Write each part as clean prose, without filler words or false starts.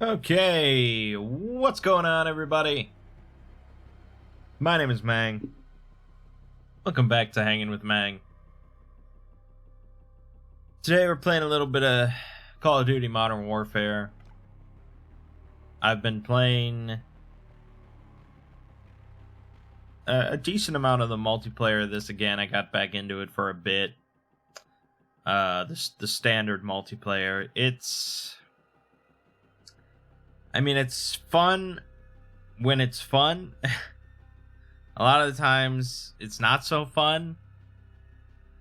Okay, what's going on, everybody? My name is Mangg. Welcome back to Hanging with Mangg. Today we're playing a little bit of Call of Duty Modern Warfare. I've been playing a decent amount of the multiplayer of this again. I got back into it for a bit. The standard multiplayer. It's fun when it's fun. A lot of the times, it's not so fun.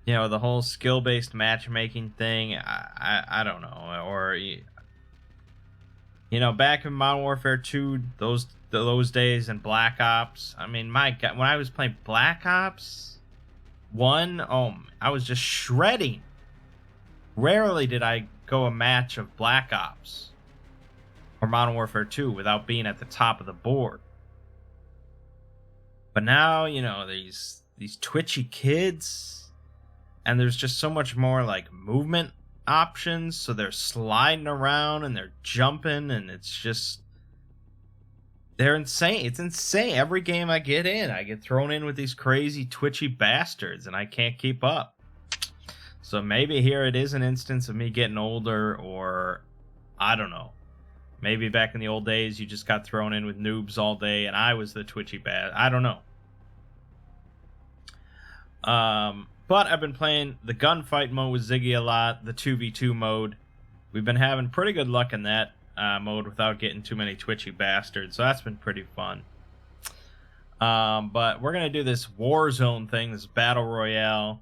You know, the whole skill-based matchmaking thing, I don't know. Or, you know, back in Modern Warfare 2, those days in Black Ops, I mean, my God, when I was playing Black Ops 1, I was just shredding. Rarely did I go a match of Black Ops or Modern Warfare 2 without being at the top of the board. But now, you know, these twitchy kids, and there's just so much more like movement options, so they're sliding around and they're jumping, and they're insane. It's insane. Every game I get in, I get thrown in with these crazy twitchy bastards, and I can't keep up. So maybe here it is an instance of me getting older, or I don't know. Maybe back in the old days, you just got thrown in with noobs all day, and I was the twitchy bad. I don't know. But I've been playing the gunfight mode with Ziggy a lot, the 2v2 mode. We've been having pretty good luck in that mode without getting too many twitchy bastards, so that's been pretty fun. But we're going to do this Warzone thing, this Battle Royale.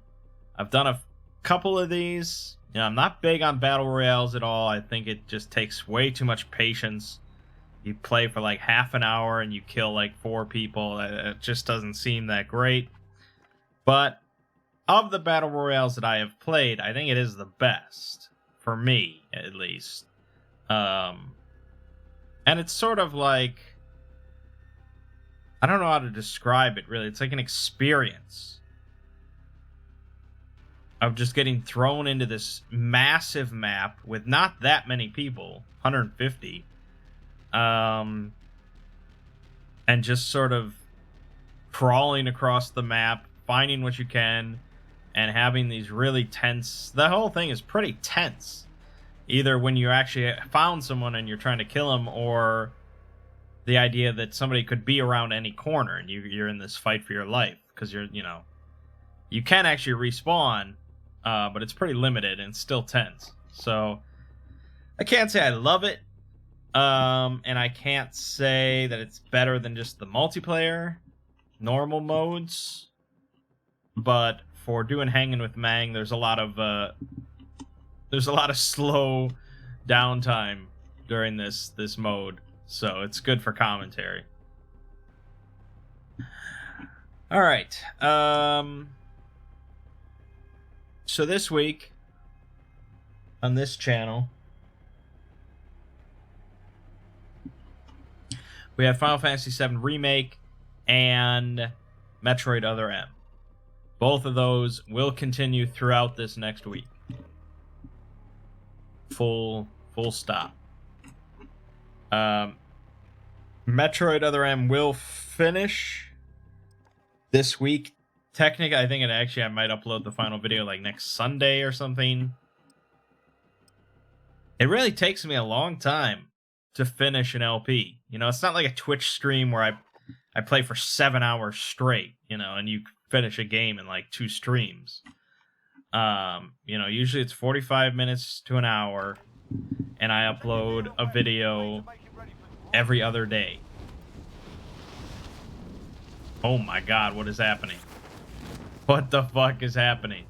I've done a couple of these. You know, I'm not big on battle royales at all. I think it just takes way too much patience. You play for like half an hour and you kill like 4 people. It just doesn't seem that great. But of the battle royales that I have played, I think it is the best. For me, at least. And it's sort of like, I don't know how to describe it really. It's like an experience of just getting thrown into this massive map with not that many people, 150, and just sort of crawling across the map, finding what you can, and having these really tense... The whole thing is pretty tense. Either when you actually found someone and you're trying to kill them, or the idea that somebody could be around any corner and you're in this fight for your life. Because you can actually respawn, but it's pretty limited and still tense. So I can't say I love it, and I can't say that it's better than just the multiplayer normal modes. But for doing Hanging with Mangg, there's a lot of slow downtime during this mode, so it's good for commentary. All right. So this week, on this channel, we have Final Fantasy VII Remake and Metroid Other M. Both of those will continue throughout this next week. Full stop. Metroid Other M will finish this week. Technically, I think I might upload the final video like next Sunday or something. It really takes me a long time to finish an LP. You know, it's not like a Twitch stream where I play for 7 hours straight, you know, and you finish a game in like 2 streams. You know, usually it's 45 minutes to an hour, and I upload a video every other day. Oh my God, what is happening? What the fuck is happening?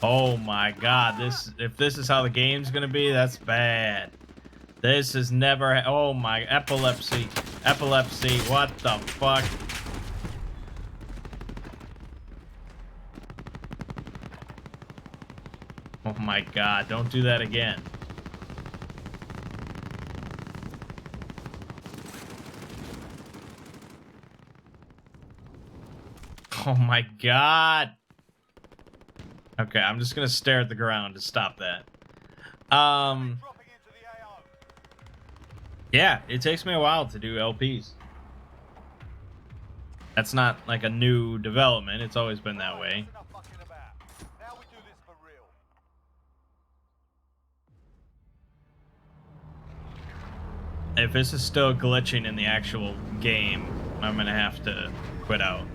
Oh my God, if this is how the game's gonna be, that's bad. This is never... Oh my... Epilepsy. Epilepsy. What the fuck? Oh my God, don't do that again. Oh my God. Okay, I'm just gonna stare at the ground to stop that. Um, yeah, it takes me a while to do LPs. That's not like a new development. It's always been that way. If this is still glitching in the actual game, I'm gonna have to quit out.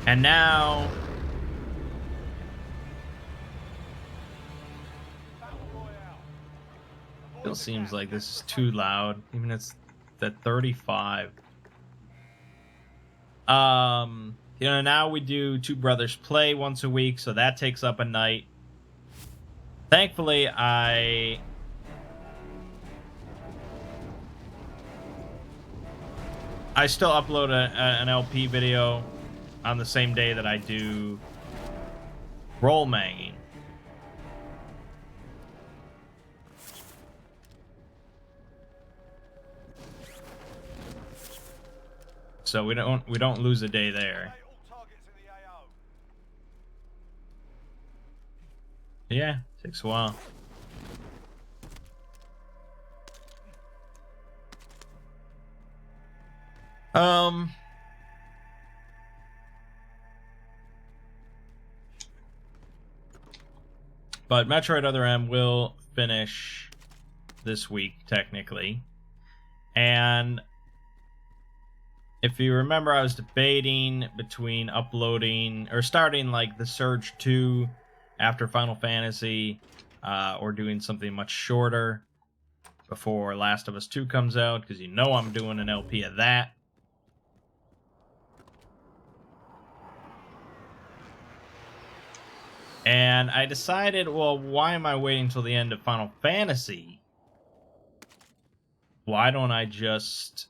And now still seems like this is too loud, even it's at 35. You know, now we do Two Brothers Play once a week, so that takes up a night. Thankfully, I still upload an LP video on the same day that I do roll manging. So we don't lose a day there. Yeah, takes a while. But Metroid Other M will finish this week, technically. And if you remember, I was debating between uploading or starting like the Surge 2 after Final Fantasy, or doing something much shorter before Last of Us 2 comes out, because you know I'm doing an LP of that. And I decided, well, why am I waiting until the end of Final Fantasy? Why don't I just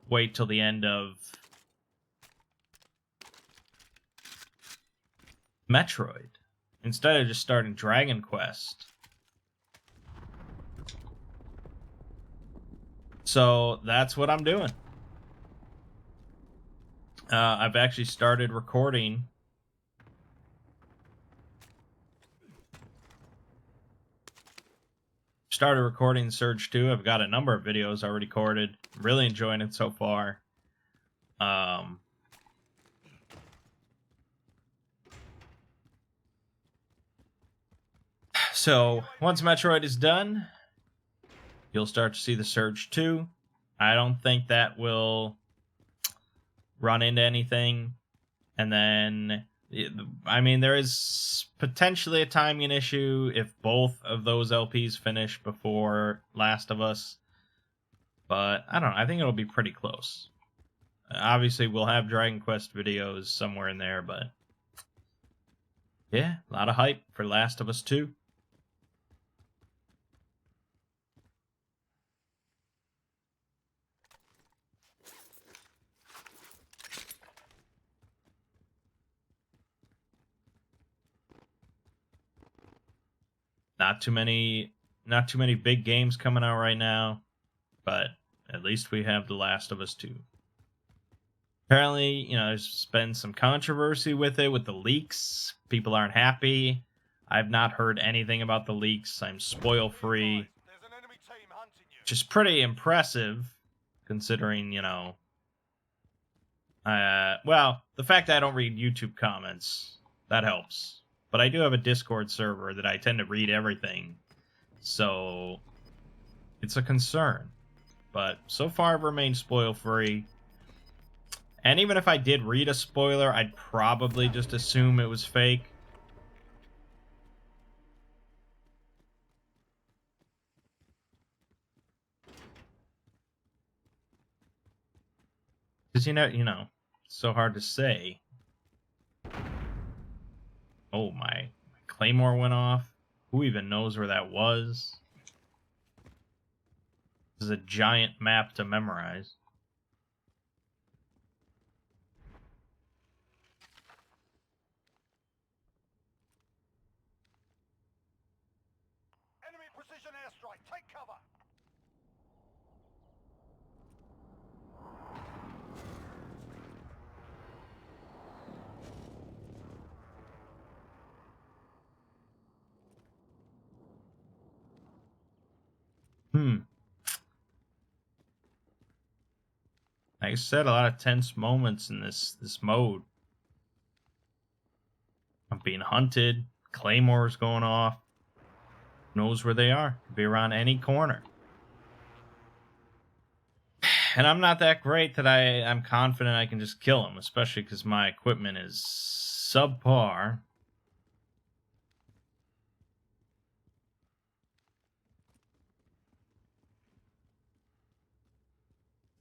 wait till the end of Metroid instead of just starting Dragon Quest? So that's what I'm doing. I've actually started recording Surge 2. I've got a number of videos already recorded. Really enjoying it so far. So once Metroid is done, you'll start to see the Surge 2. I don't think that will run into anything. And then, I mean, there is potentially a timing issue if both of those LPs finish before Last of Us. But I don't know. I think it'll be pretty close. Obviously, we'll have Dragon Quest videos somewhere in there, but yeah, a lot of hype for Last of Us 2. Not too many big games coming out right now, but at least we have The Last of Us 2. Apparently, you know, there's been some controversy with it, with the leaks. People aren't happy. I've not heard anything about the leaks. I'm spoil-free, which is pretty impressive, considering, you know, well, the fact that I don't read YouTube comments, that helps. But I do have a Discord server that I tend to read everything, so it's a concern. But so far, I've remained spoil-free. And even if I did read a spoiler, I'd probably just assume it was fake. Because, you know, it's so hard to say. Oh, my Claymore went off. Who even knows where that was? This is a giant map to memorize. Enemy precision airstrike. Take cover. Like I said, a lot of tense moments in this mode. I'm being hunted. Claymores going off. Who knows where they are? Could be around any corner. And I'm not that great that I'm confident I can just kill them, especially because my equipment is subpar.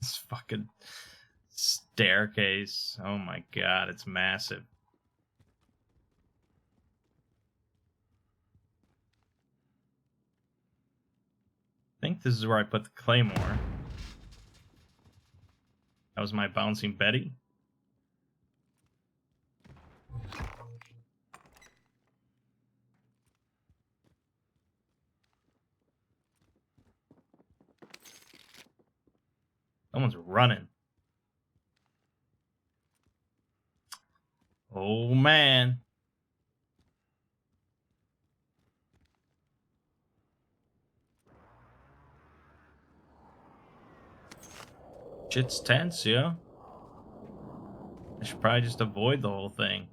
This fucking staircase. Oh my god, it's massive. I think this is where I put the claymore. That was my bouncing Betty. Someone's running. Oh man. Shit's tense, yeah. I should probably just avoid the whole thing.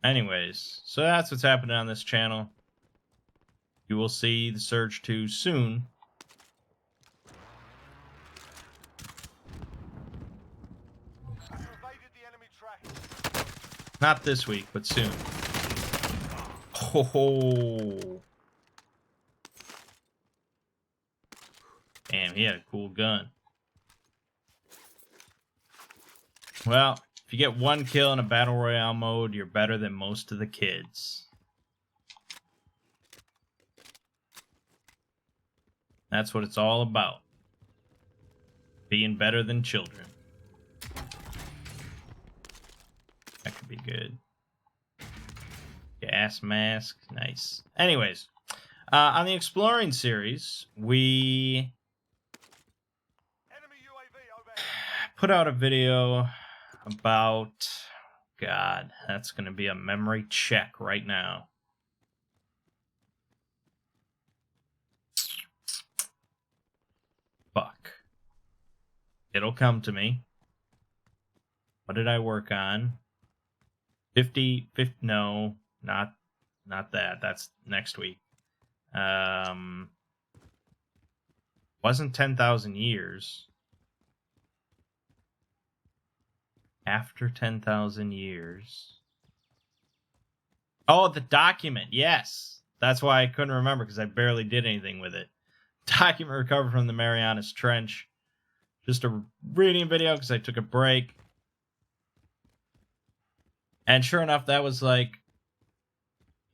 Anyways, so that's what's happening on this channel. You will see the Surge 2 soon. Evaded the enemy track. Not this week, but soon. Oh. Damn, he had a cool gun. Well, if you get one kill in a Battle Royale mode, you're better than most of the kids. That's what it's all about. Being better than children. That could be good. Gas mask. Nice. Anyways, on the exploring series, we Enemy UAV overhead. put out a video about... God, that's going to be a memory check right now. Fuck. It'll come to me. What did I work on? 50, no, not that. That's next week. Wasn't 10,000 years. After 10,000 years. Oh, the document. Yes. That's why I couldn't remember, because I barely did anything with it. Document recovered from the Marianas Trench. Just a reading video because I took a break. And sure enough, that was like...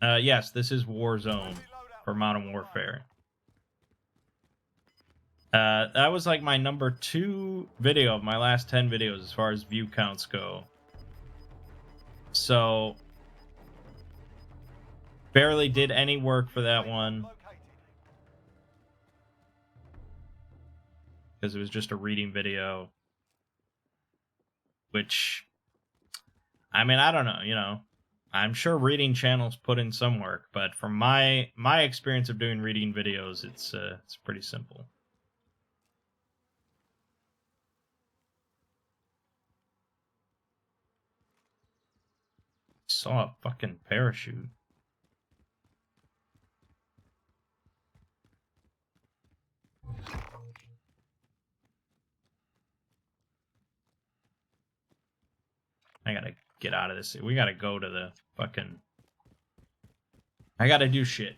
yes, this is Warzone for Modern Warfare. That was like my number 2 video of my last 10 videos as far as view counts go. So, barely did any work for that one. Because it was just a reading video. Which, I mean, I don't know, you know. I'm sure reading channels put in some work, but from my experience of doing reading videos, it's pretty simple. Saw a fucking parachute. I gotta get out of this. We gotta go to the fucking... I gotta do shit.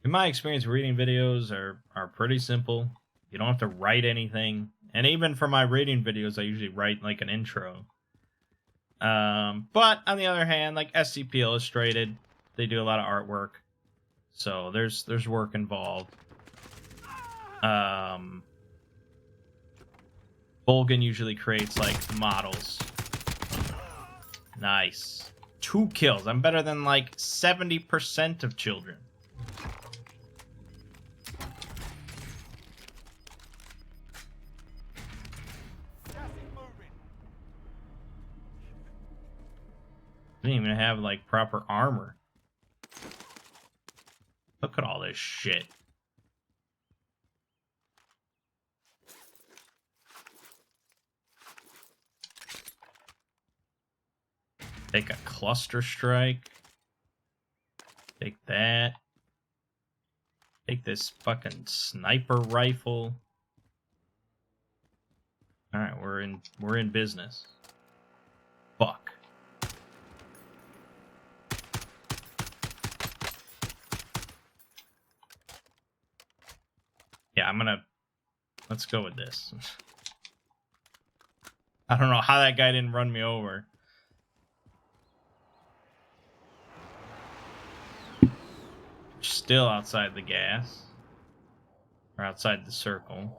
In my experience, reading videos are pretty simple. You don't have to write anything. And even for my reading videos, I usually write like an intro. But on the other hand, like SCP Illustrated, they do a lot of artwork. So there's work involved. Bolgan usually creates like models. Nice. 2 kills. I'm better than like 70% of children. Gas is moving. Didn't even have like proper armor. Look at all this shit. Take a cluster strike. Take that. Take this fucking sniper rifle. All right, we're in business. Fuck. Yeah, let's go with this. I don't know how that guy didn't run me over. Still outside the gas. Or outside the circle.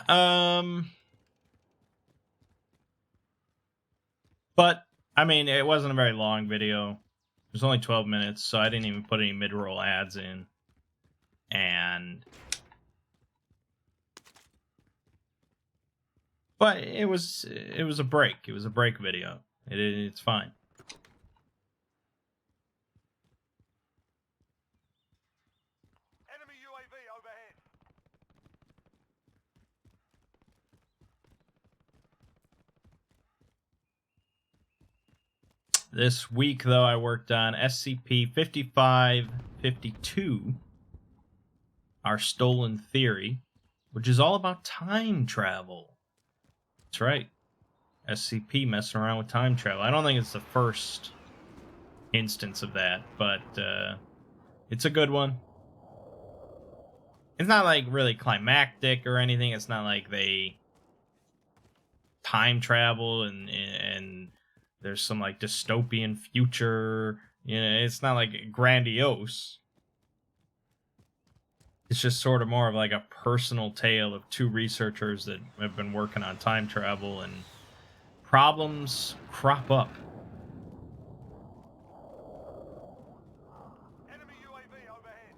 But, I mean, it wasn't a very long video. It was only 12 minutes, so I didn't even put any mid-roll ads in. And... But it was a break. It was a break video. It's fine. Enemy UAV overhead. This week, though, I worked on SCP-5552, Our Stolen Theory, which is all about time travel. That's right. SCP messing around with time travel. I don't think it's the first instance of that, but it's a good one. It's not like really climactic or anything. It's not like they time travel and there's some like dystopian future. You know, it's not like grandiose. It's just sort of more of like a personal tale of 2 researchers that have been working on time travel, and problems crop up. Enemy UAV overhead.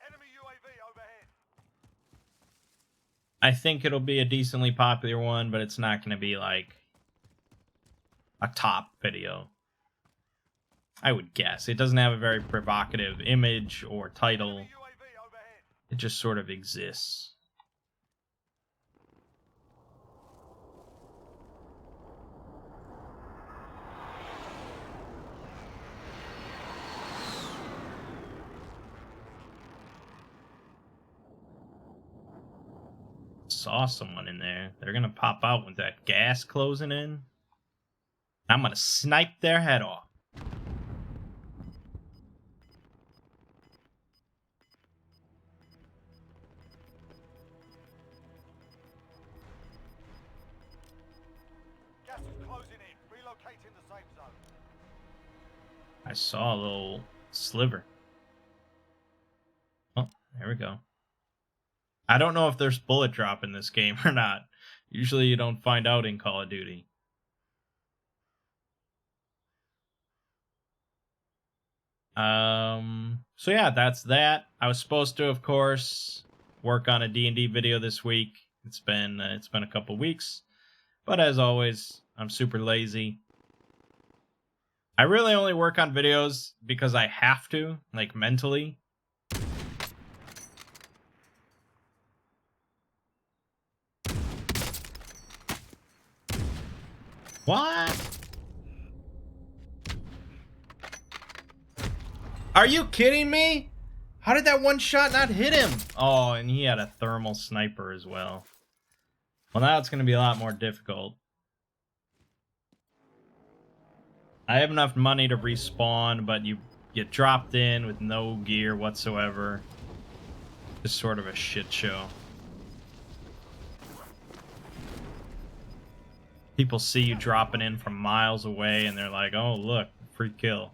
Enemy UAV overhead. I think it'll be a decently popular one, but it's not going to be like a top video. I would guess. It doesn't have a very provocative image or title. Enemy UAV overhead. It just sort of exists. Saw someone in there. They're gonna pop out with that gas closing in. I'm gonna snipe their head off. Gas is closing in. Relocating the safe zone. I saw a little sliver. Oh, there we go. I don't know if there's bullet drop in this game or not. Usually you don't find out in Call of Duty. So yeah, that's that. I was supposed to, of course, work on a D&D video this week. It's been a couple weeks, but as always, I'm super lazy. I really only work on videos because I have to, like mentally. What? Are you kidding me? How did that one shot not hit him? Oh, and he had a thermal sniper as well. Well, now it's going to be a lot more difficult. I have enough money to respawn, but you get dropped in with no gear whatsoever. Just sort of a shit show. People see you dropping in from miles away and they're like, oh, look, free kill.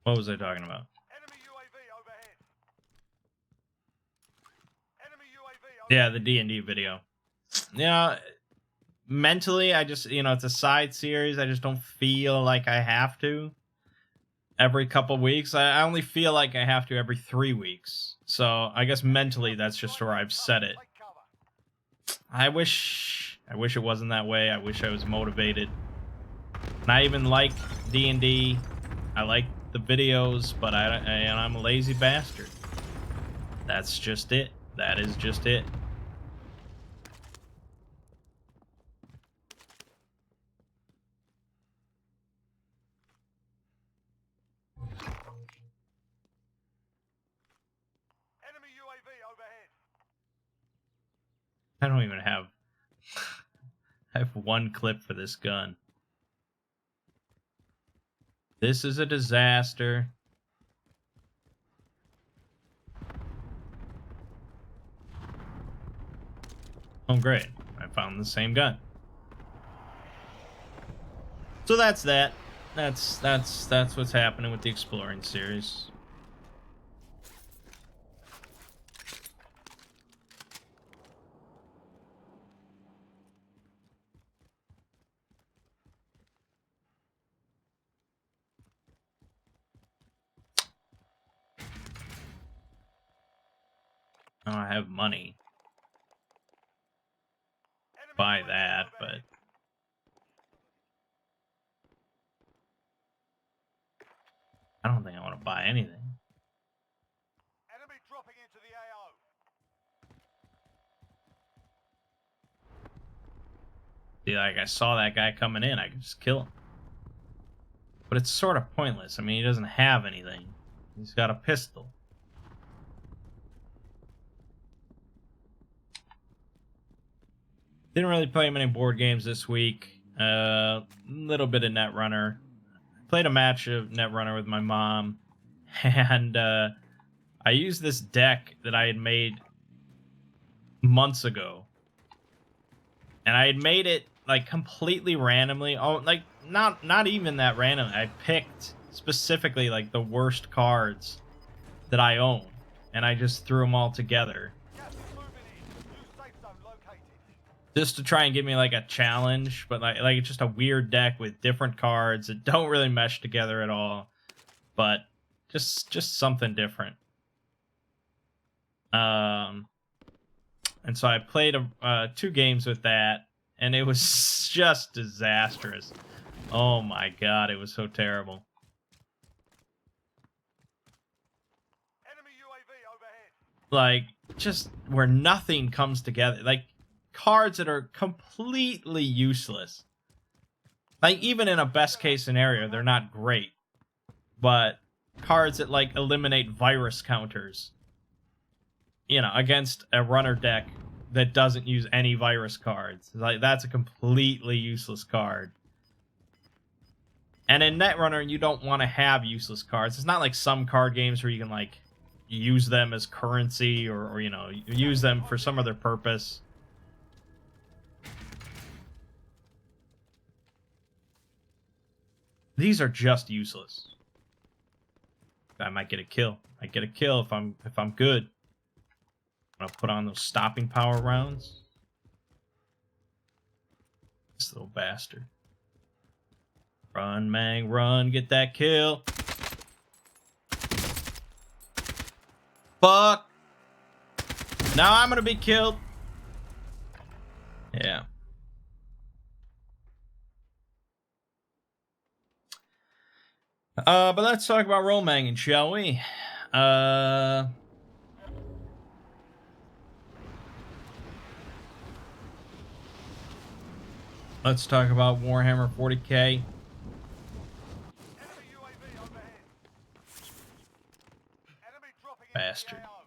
What was I talking about? Enemy UAV overhead. Enemy UAV overhead. Yeah, the D&D video. Yeah, mentally, I just, it's a side series. I just don't feel like I have to every couple weeks. I only feel like I have to every 3 weeks. So I guess mentally, that's just where I've set it. Take cover. I wish it wasn't that way. I wish I was motivated. And I even like D&D. I like the videos, but I'm a lazy bastard. That's just it. That is just it. Enemy UAV overhead. I don't even have... I have one clip for this gun. This is a disaster. Oh, great. I found the same gun. So that's that. That's what's happening with the Exploring series. Oh, I have money. Enemy Buy UAV that, but overhead. I don't think I want to buy anything. Enemy dropping into the AO. See, like, I saw that guy coming in, I could just kill him. But it's sort of pointless. I mean, he doesn't have anything. He's got a pistol. Didn't really play many board games this week. Little bit of Netrunner. Played a match of Netrunner with my mom. And I used this deck that I had made months ago. And I had made it like completely randomly. Oh, like not even that random. I picked specifically like the worst cards that I own, and I just threw them all together Gas is moving in. New safe zone located. just to try and give me like a challenge. But like it's just a weird deck with different cards that don't really mesh together at all. But just something different. And so I played 2 games with that, and it was just disastrous. Oh my god, it was so terrible. Enemy UAV overhead. Like, just where nothing comes together. Like, cards that are completely useless. Like, even in a best case scenario, they're not great. But cards that, like, eliminate virus counters, against a runner deck that doesn't use any virus cards. Like, that's a completely useless card. And in Netrunner, you don't want to have useless cards. It's not like some card games where you can, like, use them as currency or use them for some other purpose. These are just useless. I might get a kill. I get a kill if I'm good. I'm gonna put on those stopping power rounds. This little bastard. Run, Mangg, run, get that kill. Fuck. Now I'm gonna be killed. Yeah. But let's talk about role manging, shall we? Let's talk about Warhammer 40k. Enemy UAV overhead. Enemy dropping into Bastard. the AO.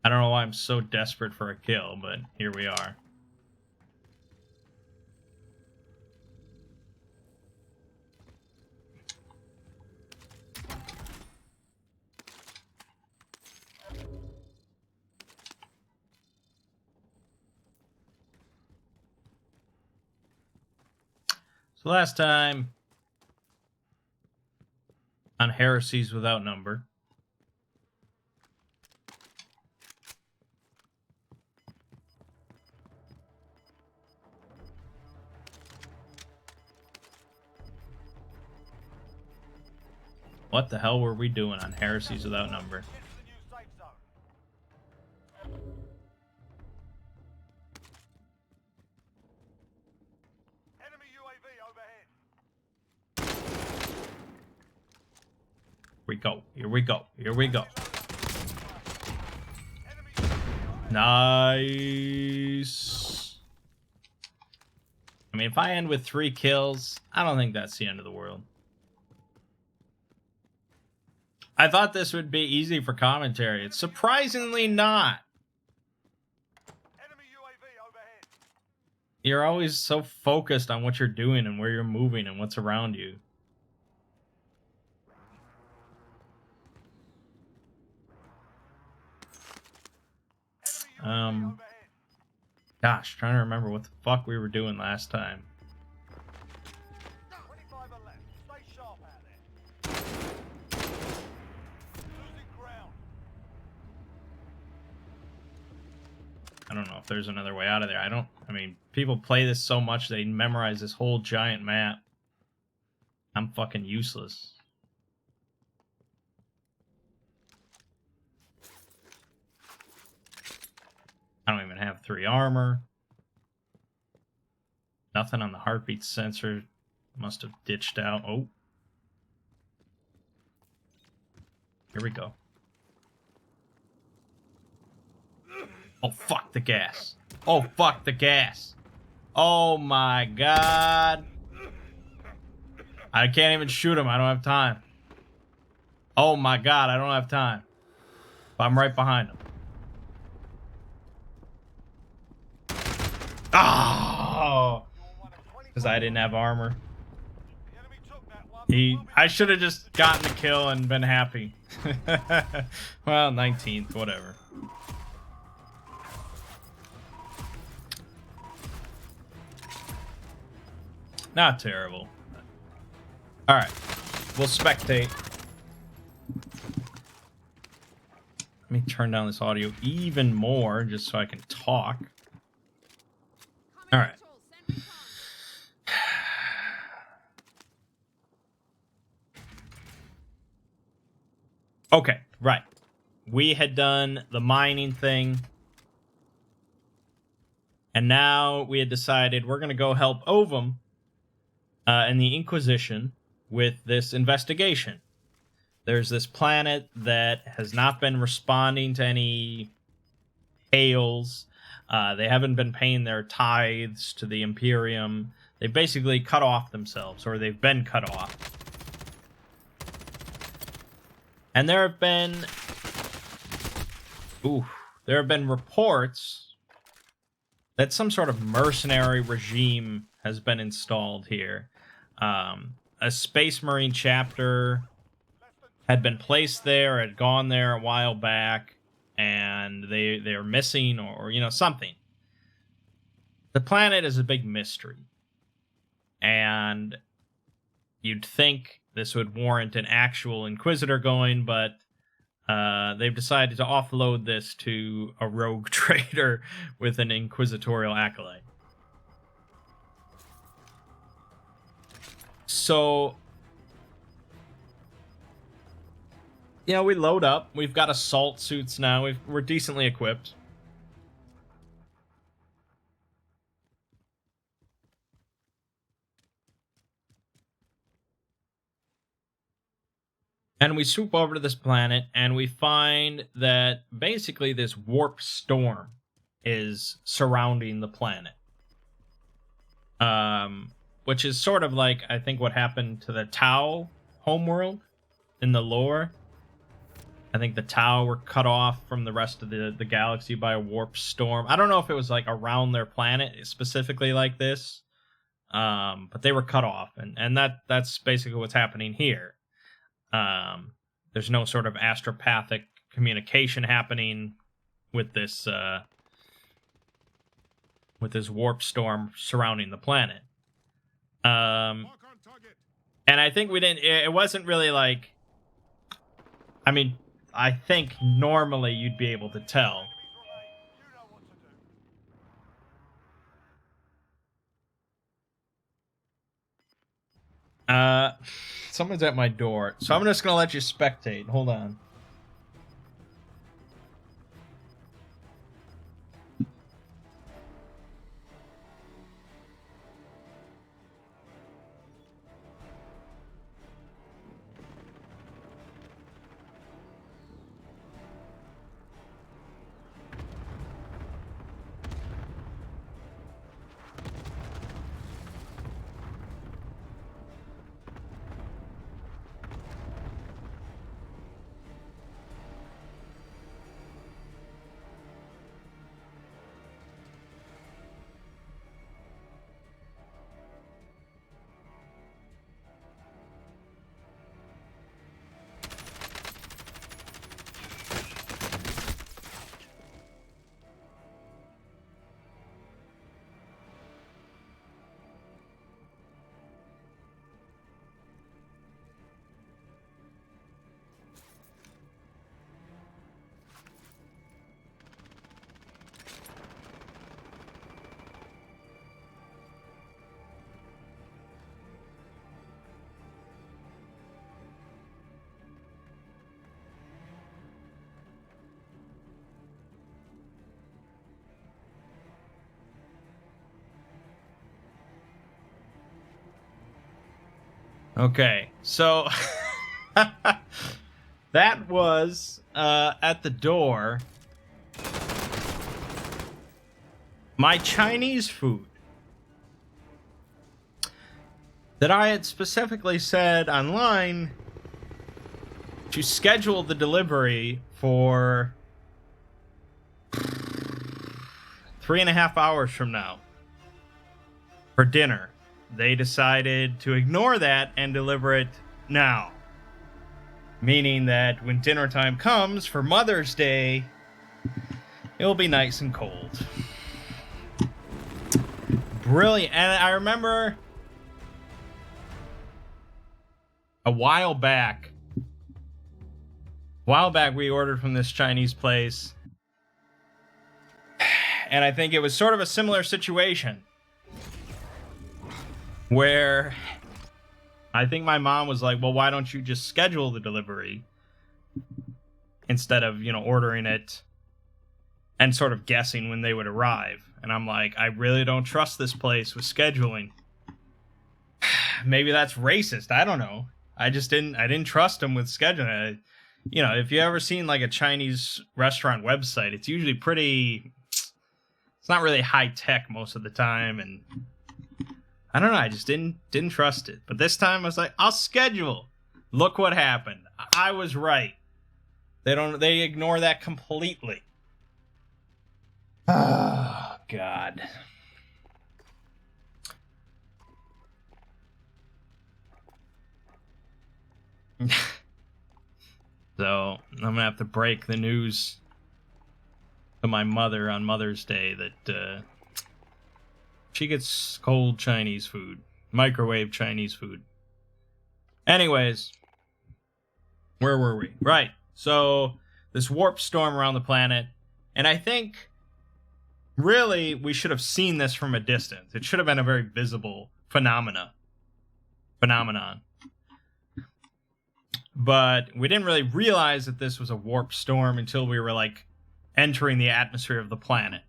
I don't know why I'm so desperate for a kill, but here we are. So last time on Heresies Without Number, what the hell were we doing on Heresies Without Number? Get to the new safe zone. Enemy UAV overhead. Here we go. Here we go. Here we go. Enemy UAV overhead. Nice. I mean, if I end with 3 kills, I don't think that's the end of the world. I thought this would be easy for commentary. It's surprisingly not. Enemy UAV overhead. You're always so focused on what you're doing and where you're moving and what's around you. Enemy UAV overhead. Gosh, trying to remember what the fuck we were doing last time. 25 are left. Stay sharp out there. Losing ground. I don't know if there's another way out of there. I mean, people play this so much they memorize this whole giant map. I'm fucking useless. I don't even have 3 armor. Nothing on the heartbeat sensor. Must have ditched out. Oh. Here we go. Oh, fuck the gas. Oh, fuck the gas. Oh, my God. I can't even shoot him. I don't have time. Oh, my God. I don't have time. But I'm right behind him. Oh! Because I didn't have armor. The enemy took that one. I should have just gotten the kill and been happy. Well, 19th, whatever. Not terrible. Alright. We'll spectate. Let me turn down this audio even more just so I can talk. Alright. Okay, right. We had done the mining thing. And now we had decided we're going to go help Ovum and the Inquisition with this investigation. There's this planet that has not been responding to any hails. They haven't been paying their tithes to the Imperium. They basically cut off themselves, or they've been cut off. And there have been reports that some sort of mercenary regime has been installed here. A Space Marine chapter had been placed there, had gone there a while back, and they're missing, or you know, something. The planet is a big mystery, and you'd think this would warrant an actual Inquisitor going, but they've decided to offload this to a rogue trader with an inquisitorial acolyte. So, you know, we load up. We've got assault suits now. We're decently equipped. And we swoop over to this planet, and we find that basically this warp storm is surrounding the planet. Which is sort of like, I think, what happened to the Tau homeworld in the lore. I think the Tau were cut off from the rest of the galaxy by a warp storm. I don't know if it was like around their planet specifically like this, but they were cut off, and that's basically what's happening here. There's no sort of astropathic communication happening with this warp storm surrounding the planet. And I think we didn't. It wasn't really like. I mean, I think normally you'd be able to tell. You know what to do. Someone's at my door, so I'm just gonna let you spectate. Hold on. Okay, so that was at the door. My Chinese food that I had specifically said online to schedule the delivery for 3.5 hours from now for dinner. They decided to ignore that and deliver it now. Meaning that when dinner time comes for Mother's Day, it'll be nice and cold. Brilliant. And I remember a while back we ordered from this Chinese place. And I think it was sort of a similar situation where I think my mom was like, well, why don't you just schedule the delivery instead of, ordering it and sort of guessing when they would arrive. And I'm like, I really don't trust this place with scheduling. Maybe that's racist. I don't know. I didn't trust them with scheduling. If you ever seen like a Chinese restaurant website, it's usually it's not really high tech most of the time. And I don't know. I just didn't trust it. But this time I was like, I'll schedule. Look what happened. I was right. They ignore that completely. Oh, God. So, I'm going to have to break the news to my mother on Mother's Day that she gets cold Chinese food. Microwave Chinese food. Anyways, where were we? Right. So, this warp storm around the planet. And I think, really, we should have seen this from a distance. It should have been a very visible phenomenon. But we didn't really realize that this was a warp storm until we were, like, entering the atmosphere of the planet.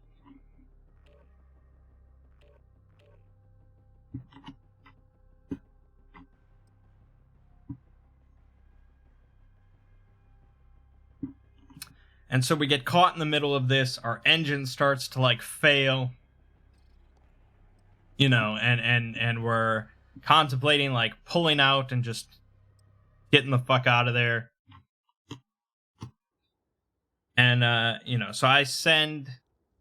And so we get caught in the middle of this. Our engine starts to, like, fail. And we're contemplating, like, pulling out and just getting the fuck out of there. And so I send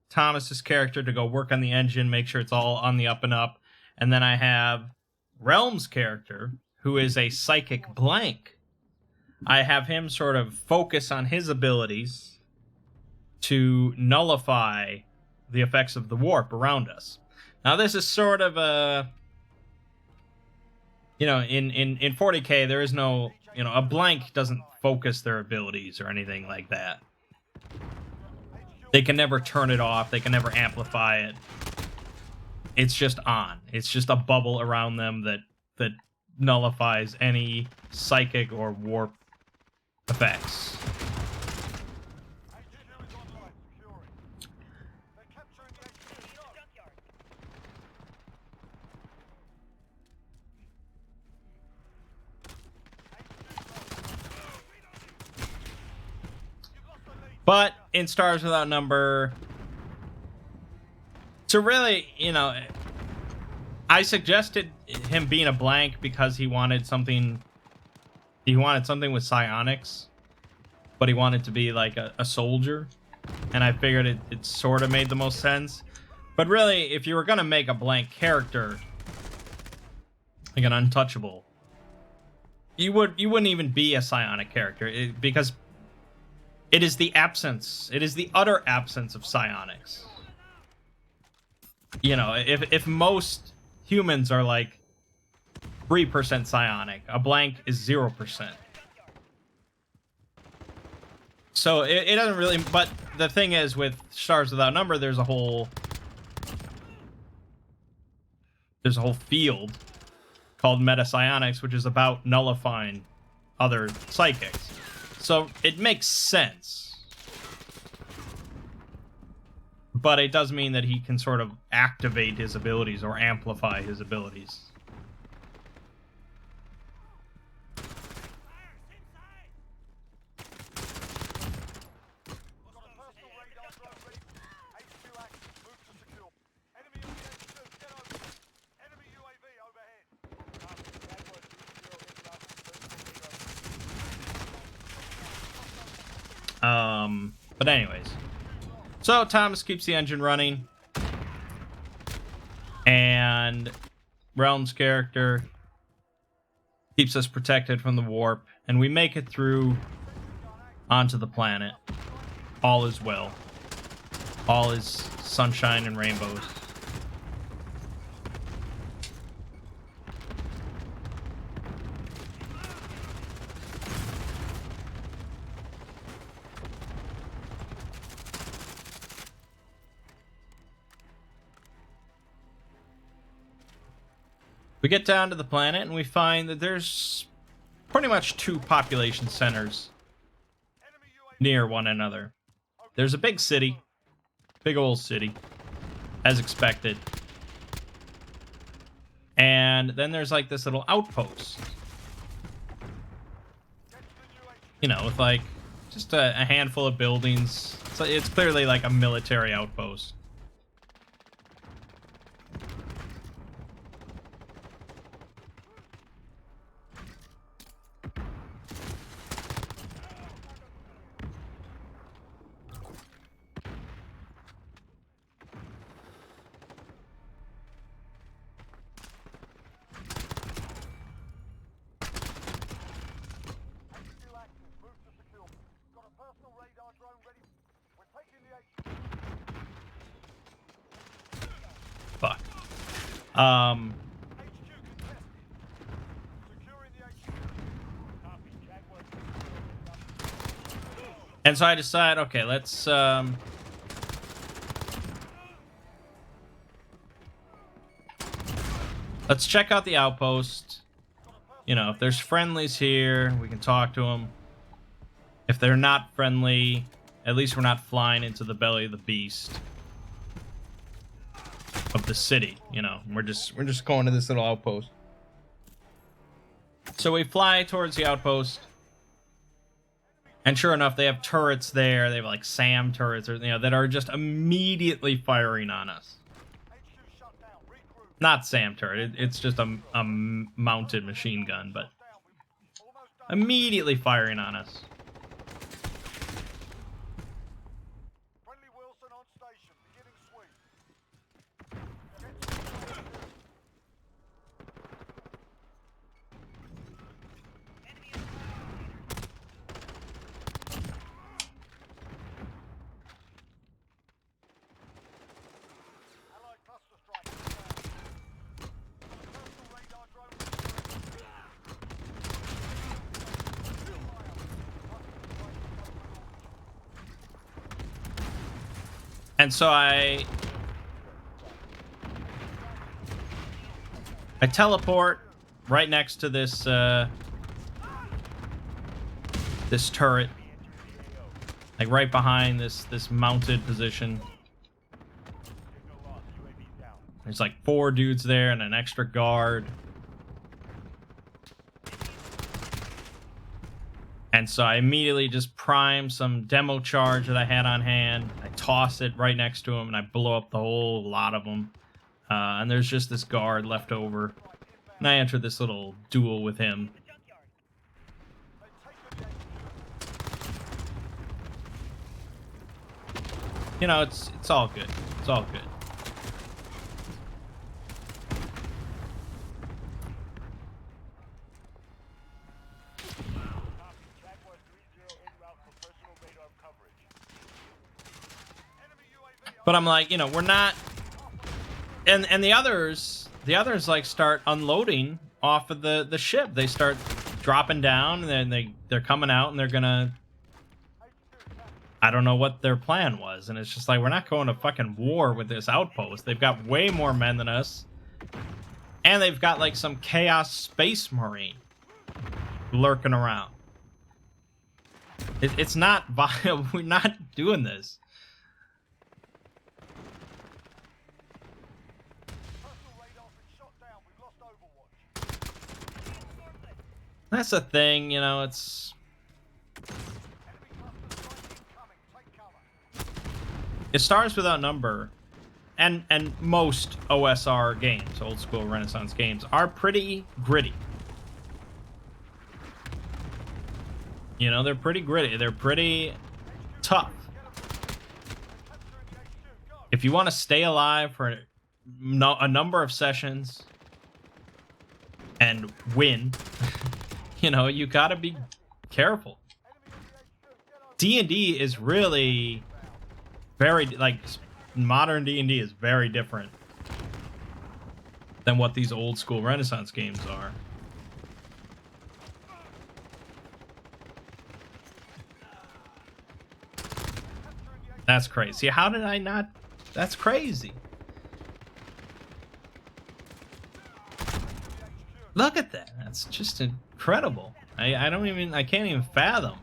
Thomas's character to go work on the engine, make sure it's all on the up and up, and then I have Realm's character, who is a psychic blank. I have him sort of focus on his abilities to nullify the effects of the warp around us. Now, this is sort of a, in 40K, there is no, a blank doesn't focus their abilities or anything like that. They can never turn it off. They can never amplify it. It's just on. It's just a bubble around them that nullifies any psychic or warp effects. But in Stars Without Number, so really, I suggested him being a blank because he wanted something with psionics, but he wanted to be like a soldier, and I figured it sort of made the most sense. But really, if you were going to make a blank character, like an untouchable, you wouldn't even be a psionic character, because it is the utter absence of psionics. If most humans are like 3% psionic, a blank is 0%. So it doesn't really, but the thing is, with Stars Without Number, there's a whole field called meta psionics, which is about nullifying other psychics. So it makes sense. But it does mean that he can sort of activate his abilities or amplify his abilities. But anyways, so Thomas keeps the engine running, and Realm's character keeps us protected from the warp, and we make it through onto the planet. All is well. All is sunshine and rainbows. We get down to the planet and we find that there's pretty much two population centers near one another. There's a big city, big old city, as expected. And then there's like this little outpost. With like just a handful of buildings. So it's clearly like a military outpost. Fuck. And so I decide, okay, let's check out the outpost. If there's friendlies here, we can talk to them. If they're not friendly, at least we're not flying into the belly of the beast of the city. We're just going to this little outpost. So we fly towards the outpost, and sure enough, they have turrets there. They have like SAM turrets, or that are just immediately firing on us. Not SAM turret. It's just a mounted machine gun, but immediately firing on us. And so I teleport right next to this this turret, like right behind this mounted position. There's like 4 dudes there and an extra guard. And so I immediately just prime some demo charge that I had on hand. I toss it right next to him and I blow up the whole lot of them. And there's just this guard left over. And I enter this little duel with him. You know, it's all good. It's all good. But I'm like, you know, we're not, and the others like start unloading off of the ship. They start dropping down, and then they're coming out, and they're gonna, I don't know what their plan was, and it's just like, we're not going to fucking war with this outpost. They've got way more men than us, and they've got like some Chaos Space Marine lurking around. It's not viable. We're not doing this. That's the thing, you know, it's... Stars Without Number, and most OSR games, old school Renaissance games, are pretty gritty. You know, they're pretty gritty. They're pretty tough. If you want to stay alive for a number of sessions and win... You know, you gotta be careful. D&D is really very, like, modern D&D is very different than what these old school Renaissance games are. That's crazy. How did I not? That's crazy. Look at that. That's just incredible. I can't even fathom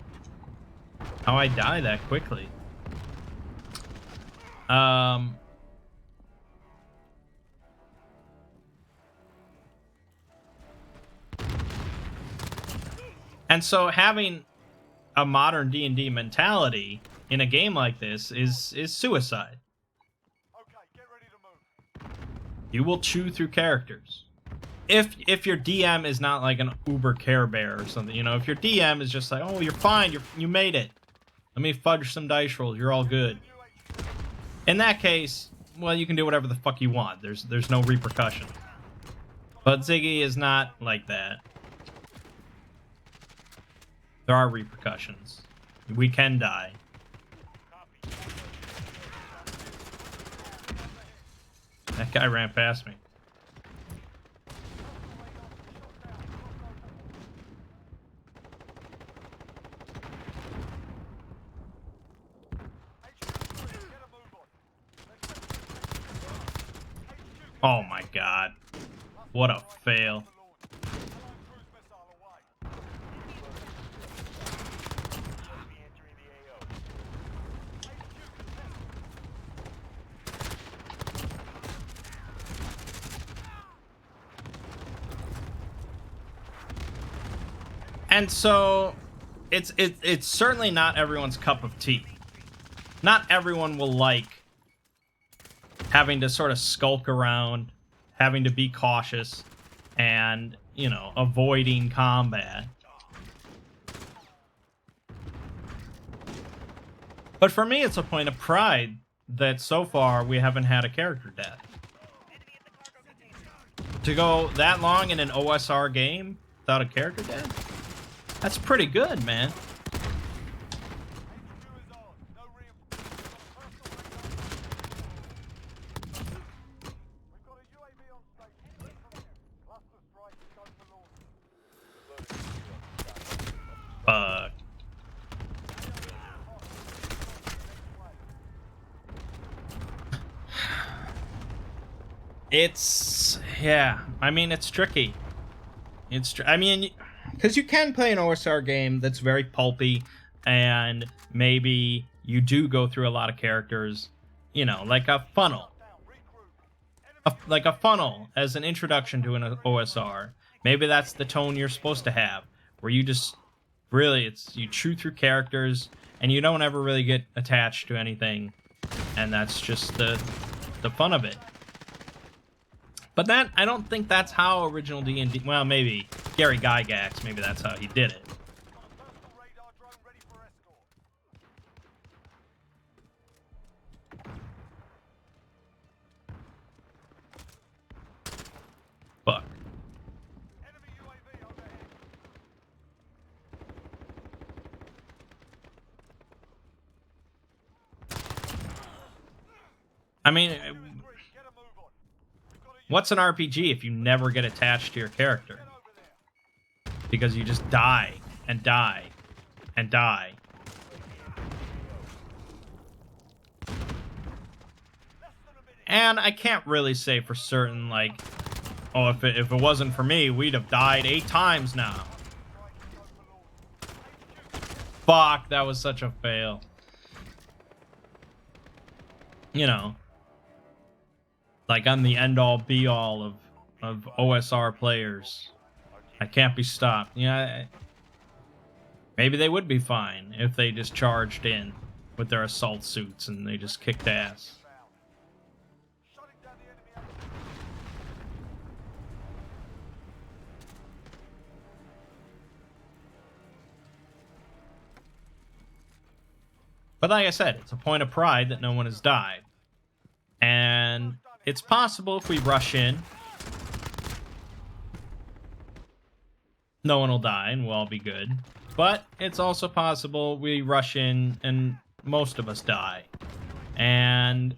how I die that quickly. And so having a modern D&D mentality in a game like this is suicide. Okay, get ready to move. You will chew through characters. If your DM is not like an Uber Care Bear or something, you know, if your DM is just like, oh, you're fine, you made it. Let me fudge some dice rolls, you're all good. In that case, well, you can do whatever the fuck you want. There's no repercussion. But Ziggy is not like that. There are repercussions. We can die. That guy ran past me. Oh my god. What a fail. And so it's certainly not everyone's cup of tea. Not everyone will like having to sort of skulk around, having to be cautious, and, you know, avoiding combat. But for me, it's a point of pride that so far we haven't had a character death. To go that long in an OSR game without a character death, that's pretty good, man. It's, yeah, I mean, it's tricky. I mean, because you can play an OSR game that's very pulpy, and maybe you do go through a lot of characters, you know, like a funnel. Like a funnel as an introduction to an OSR. Maybe that's the tone you're supposed to have, where you just really, it's you chew through characters and you don't ever really get attached to anything, and that's just the fun of it. But that, I don't think that's how original D&D, well, maybe Gary Gygax, maybe that's how he did it. Personal radar drone ready for escort. Fuck. Enemy UAV overhead. I mean, Get a move on. We've got a what's an RPG if you never get attached to your character? unit over there. Because you just die and die and die. And I can't really say for certain, like, oh, if it wasn't for me, we'd have died 8 times now. Fuck, that was such a fail. You know, like I'm the end-all be-all of OSR players. I can't be stopped. Yeah, maybe they would be fine if they just charged in with their assault suits and they just kicked ass. Shutting down the enemy activity. But like I said, it's a point of pride that no one has died. And it's possible if we rush in, no one will die and we'll all be good. But it's also possible we rush in and most of us die. And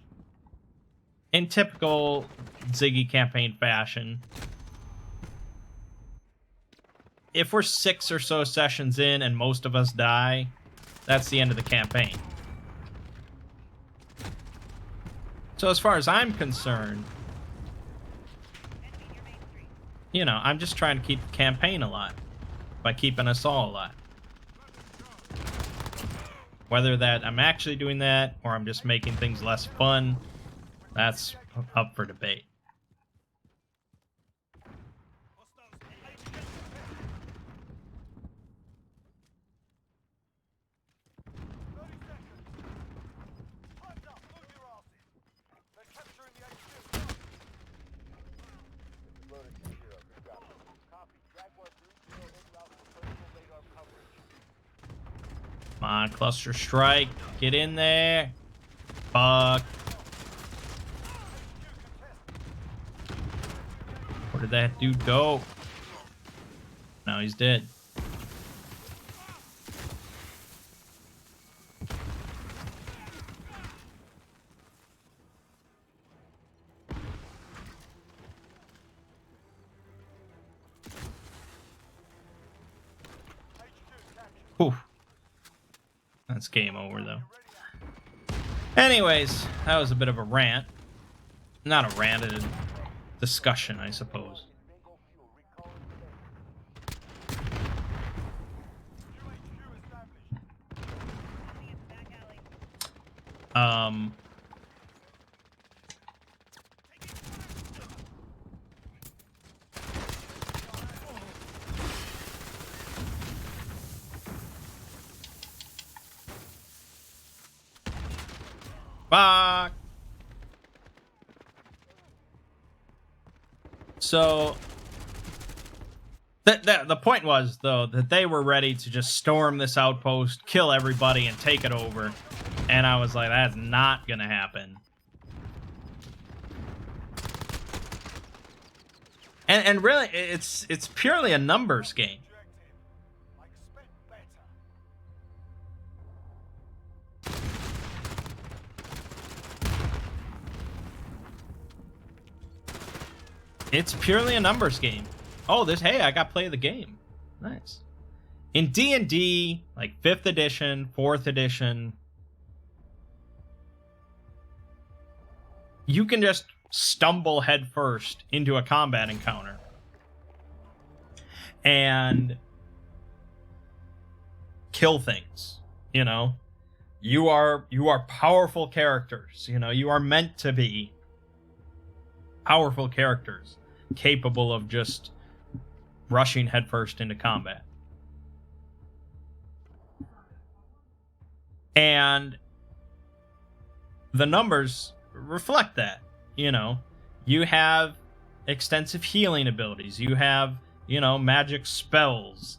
in typical Ziggy campaign fashion, if we're 6 or so sessions in and most of us die, that's the end of the campaign. So as far as I'm concerned, you know, I'm just trying to keep the campaign alive by keeping us all alive. Whether that I'm actually doing that or I'm just making things less fun, that's up for debate. Time's up. Move your asses. They're capturing the HQ. Loaded to zero. Copy. Jaguar 3-0 en route for personal radar coverage. Come on, cluster strike. Get in there. Fuck. Where did that dude go? No, he's dead. Whew. That's game over, though. Anyways, that was a bit of a rant. Not a rant, a discussion, I suppose. Bingo fuel. Recalling today. New HQ established. Fuck. So the point was, though, that they were ready to just storm this outpost, kill everybody, and take it over. And I was like, that's not gonna happen. And really, it's purely a numbers game. I expect better. It's purely a numbers game. Oh, hey, I got play of the game. Nice. In D&D, like 5th edition, 4th edition, you can just stumble headfirst into a combat encounter. And kill things, you know? You are powerful characters, you know? You are meant to be powerful characters capable of just rushing headfirst into combat. And the numbers reflect that, you know? You have extensive healing abilities. You have, you know, magic spells.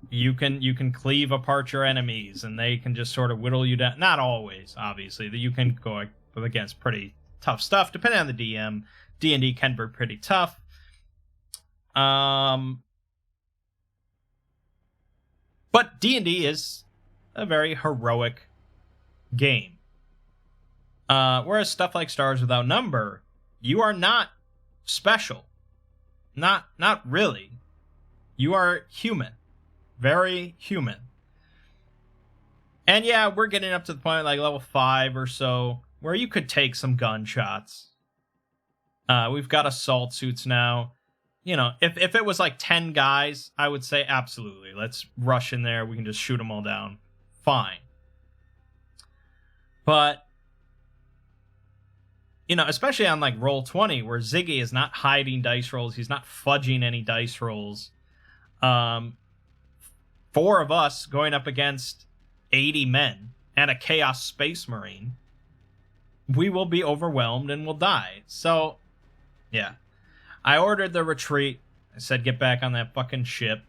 You can cleave apart your enemies, and they can just sort of whittle you down. Not always, obviously. That you can go up against pretty tough stuff, depending on the DM. D&D can be pretty tough. But D&D is a very heroic game. Whereas stuff like Stars Without Number, you are not special. Not really. You are human. Very human. And yeah, we're getting up to the point like level 5 or so where you could take some gunshots. We've got assault suits now. You know, if it was like 10 guys, I would say absolutely. Let's rush in there. We can just shoot them all down. Fine. But, you know, especially on like Roll20, where Ziggy is not hiding dice rolls. He's not fudging any dice rolls. 4 of us going up against 80 men and a Chaos Space Marine, we will be overwhelmed and will die. So, yeah. I ordered the retreat. I said, get back on that fucking ship.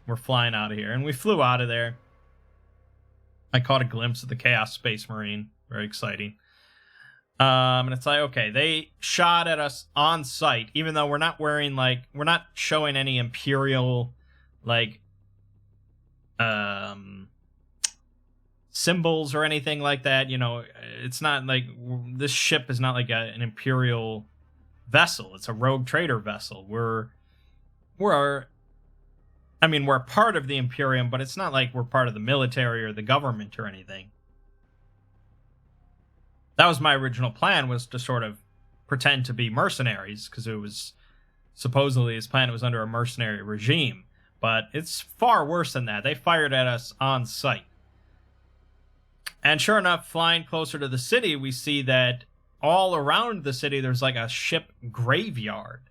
We're flying out of here. And we flew out of there. I caught a glimpse of the Chaos Space Marine. Very exciting. And it's like, okay, they shot at us on sight, even though we're not wearing, like, we're not showing any Imperial, like, symbols or anything like that. You know, it's not like, this ship is not like an Imperial vessel. It's a rogue trader vessel. We're part of the Imperium, but it's not like we're part of the military or the government or anything. That was my original plan, was to sort of pretend to be mercenaries, because it was supposedly his plan was under a mercenary regime. But it's far worse than that. They fired at us on sight. And sure enough, flying closer to the city, we see that all around the city, there's like a ship graveyard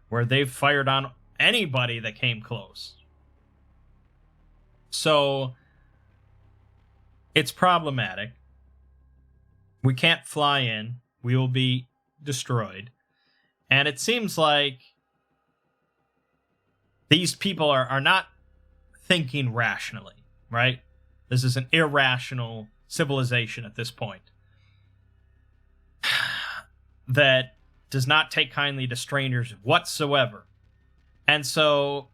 where they've fired on anybody that came close. So it's problematic. We can't fly in. We will be destroyed. And it seems like these people are not thinking rationally, right? This is an irrational civilization at this point that does not take kindly to strangers whatsoever. And so,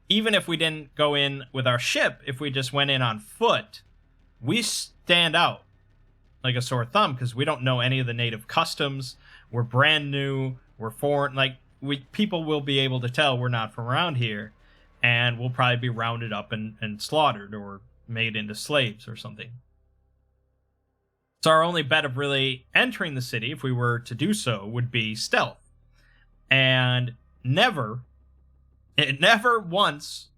even if we didn't go in with our ship, if we just went in on foot, we stand out like a sore thumb, because we don't know any of the native customs. We're brand new. We're foreign. Like, people will be able to tell we're not from around here, and we'll probably be rounded up and slaughtered or made into slaves or something. So our only bet of really entering the city, if we were to do so, would be stealth. And never once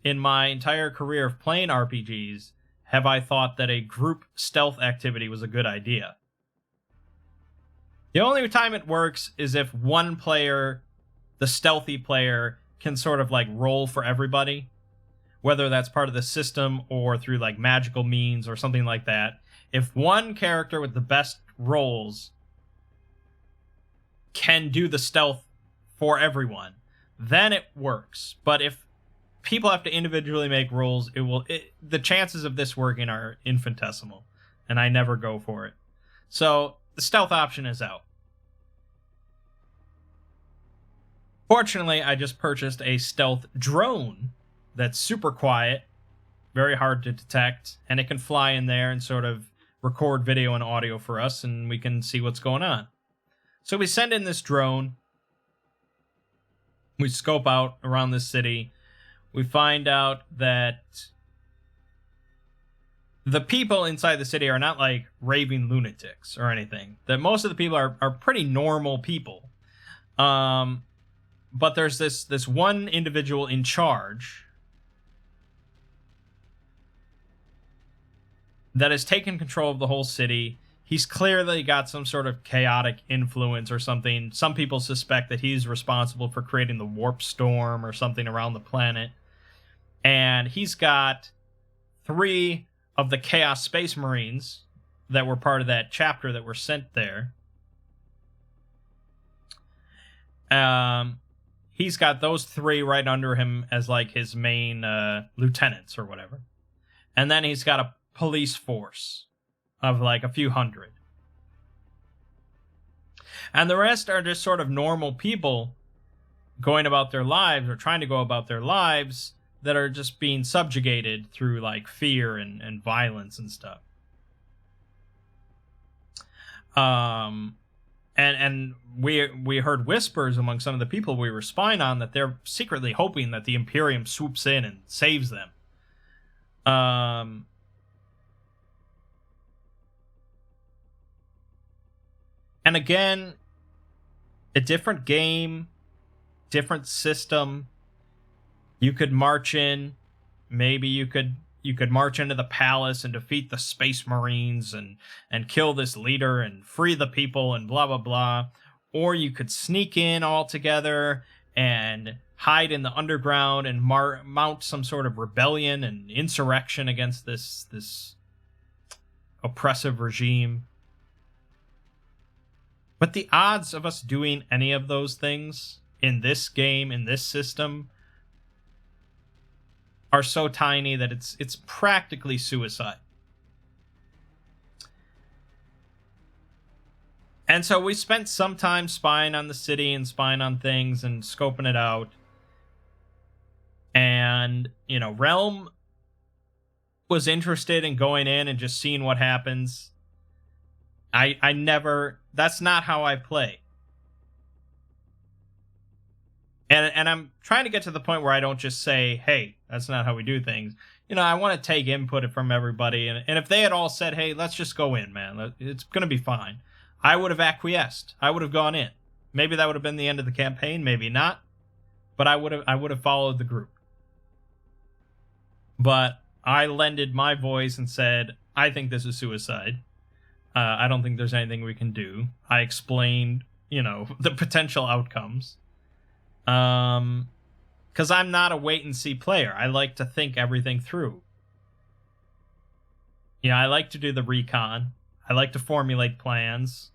in my entire career of playing RPGs have I thought that a group stealth activity was a good idea. The only time it works is if one player, the stealthy player, can sort of like roll for everybody, whether that's part of the system or through like magical means or something like that. If one character with the best rolls can do the stealth for everyone, then it works. But if people have to individually make rolls, the chances of this working are infinitesimal, and I never go for it. So the stealth option is out. Fortunately, I just purchased a stealth drone that's super quiet, very hard to detect, and it can fly in there and sort of record video and audio for us, and we can see what's going on. So we send in this drone. We scope out around the city. We find out that the people inside the city are not like raving lunatics or anything. That most of the people are pretty normal people. But there's this one individual in charge that has taken control of the whole city. He's clearly got some sort of chaotic influence or something. Some people suspect that he's responsible for creating the warp storm or something around the planet. And he's got 3 of the Chaos Space Marines that were part of that chapter that were sent there. He's got those 3 right under him as like his main lieutenants or whatever. And then he's got a police force of like a few hundred. And the rest are just sort of normal people going about their lives or trying to go about their lives that are just being subjugated through like fear and violence and stuff. And we heard whispers among some of the people we were spying on that they're secretly hoping that the Imperium swoops in and saves them. And again, a different game, different system. You could march in. Maybe you could march into the palace and defeat the Space Marines and kill this leader and free the people and blah, blah, blah. Or you could sneak in all together and hide in the underground and mount some sort of rebellion and insurrection against this oppressive regime. But the odds of us doing any of those things in this game, in this system, are so tiny that it's practically suicide. And so we spent some time spying on the city and spying on things and scoping it out. And, you know, Realm was interested in going in and just seeing what happens. I never... That's not how I play. And I'm trying to get to the point where I don't just say, hey, that's not how we do things. You know, I want to take input from everybody. And if they had all said, hey, let's just go in, man, it's going to be fine, I would have acquiesced. I would have gone in. Maybe that would have been the end of the campaign, maybe not. But I would have followed the group. But I lended my voice and said, I think this is suicide. I don't think there's anything we can do. I explained, you know, the potential outcomes. Because I'm not a wait-and-see player. I like to think everything through. You know, I like to do the recon. I like to formulate plans.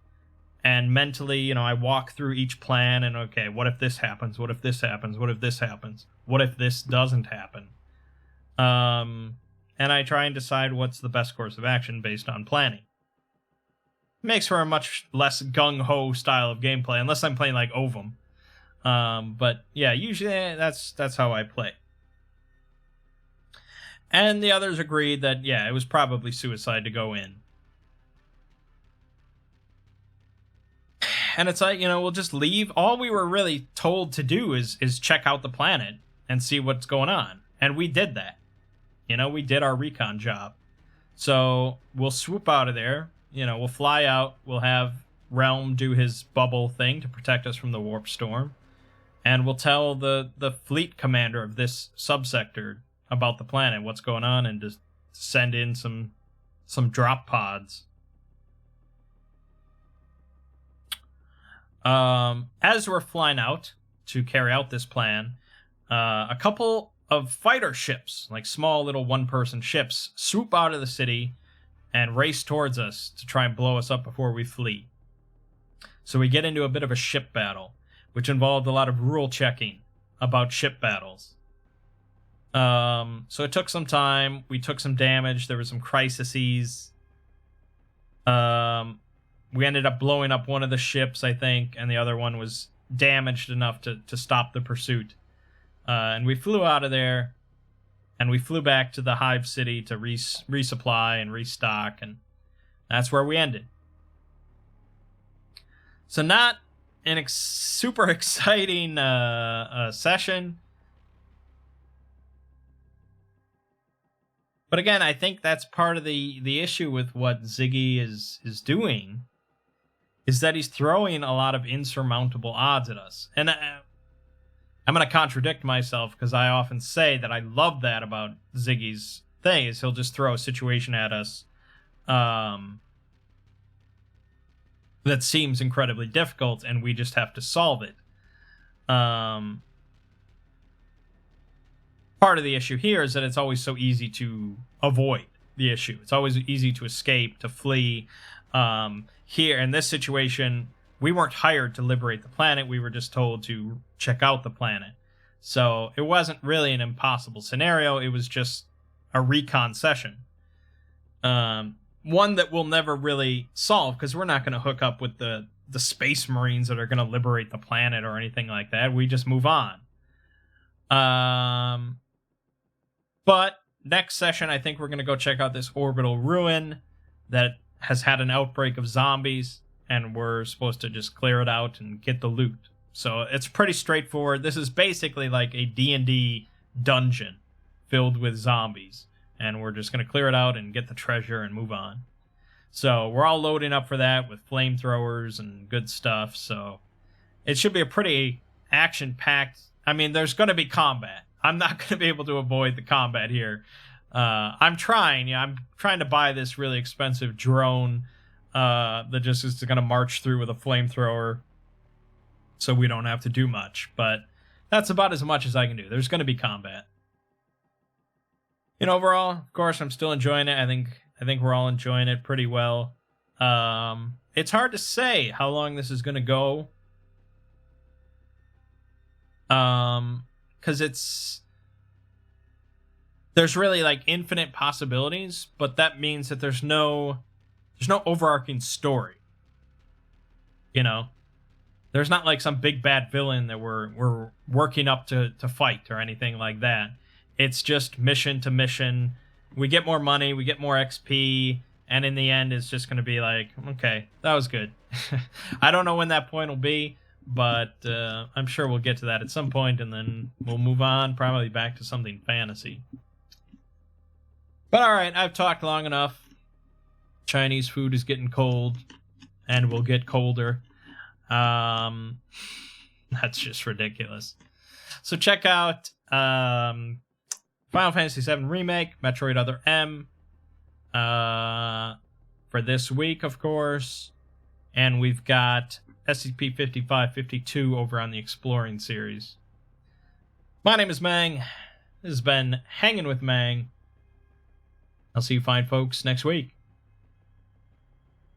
And mentally, you know, I walk through each plan and, okay, what if this happens? What if this happens? What if this happens? What if this doesn't happen? And I try and decide what's the best course of action based on planning. Makes for a much less gung-ho style of gameplay, unless I'm playing like Ovum. But yeah, usually that's how I play. And the others agreed that, yeah, it was probably suicide to go in. And it's like, you know, we'll just leave. All we were really told to do is check out the planet and see what's going on. And we did that. You know, we did our recon job. So we'll swoop out of there. You know, we'll fly out. We'll have Realm do his bubble thing to protect us from the warp storm. And we'll tell the fleet commander of this subsector about the planet, what's going on, and just send in some drop pods. As we're flying out to carry out this plan, a couple of fighter ships, like small little one-person ships, swoop out of the city and race towards us to try and blow us up before we flee. So we get into a bit of a ship battle, which involved a lot of rule checking about ship battles. So it took some time. We took some damage. There were some crises. We ended up blowing up one of the ships, I think, and the other one was damaged enough to stop the pursuit. And we flew out of there, and we flew back to the Hive City to resupply and restock, and that's where we ended. So not an super exciting session. But again, I think that's part of the issue with what Ziggy is doing, is that he's throwing a lot of insurmountable odds at us. And I'm going to contradict myself, because I often say that I love that about Ziggy's thing, is he'll just throw a situation at us that seems incredibly difficult, and we just have to solve it. Part of the issue here is that it's always so easy to avoid the issue. It's always easy to escape, to flee. Here, in this situation, we weren't hired to liberate the planet. We were just told to check out the planet. So it wasn't really an impossible scenario. It was just a recon session. One that we'll never really solve, because we're not going to hook up with the space marines that are going to liberate the planet or anything like that. We just move on. But next session, I think we're going to go check out this orbital ruin that has had an outbreak of zombies, and we're supposed to just clear it out and get the loot. So it's pretty straightforward. This is basically like a D&D dungeon filled with zombies, and we're just going to clear it out and get the treasure and move on. So we're all loading up for that with flamethrowers and good stuff, so it should be a pretty action-packed... I mean, there's going to be combat. I'm not going to be able to avoid the combat here. I'm trying. I'm trying to buy this really expensive drone that just is going to march through with a flamethrower, so we don't have to do much. But that's about as much as I can do. There's going to be combat. And overall, of course, I'm still enjoying it. I think we're all enjoying it pretty well. It's hard to say how long this is going to go. Because there's really like infinite possibilities, but that means that there's no overarching story. You know, there's not like some big bad villain that we're working up to fight or anything like that. It's just mission to mission. We get more money, we get more XP, and in the end, it's just going to be like, okay, that was good. I don't know when that point will be, but I'm sure we'll get to that at some point, and then we'll move on, probably back to something fantasy. But alright, I've talked long enough. Chinese food is getting cold, and will get colder. That's just ridiculous. So check out Final Fantasy VII Remake, Metroid Other M, for this week, of course. And we've got SCP-5552 over on the Exploring series. My name is Mangg. This has been Hanging with Mangg. I'll see you fine folks next week.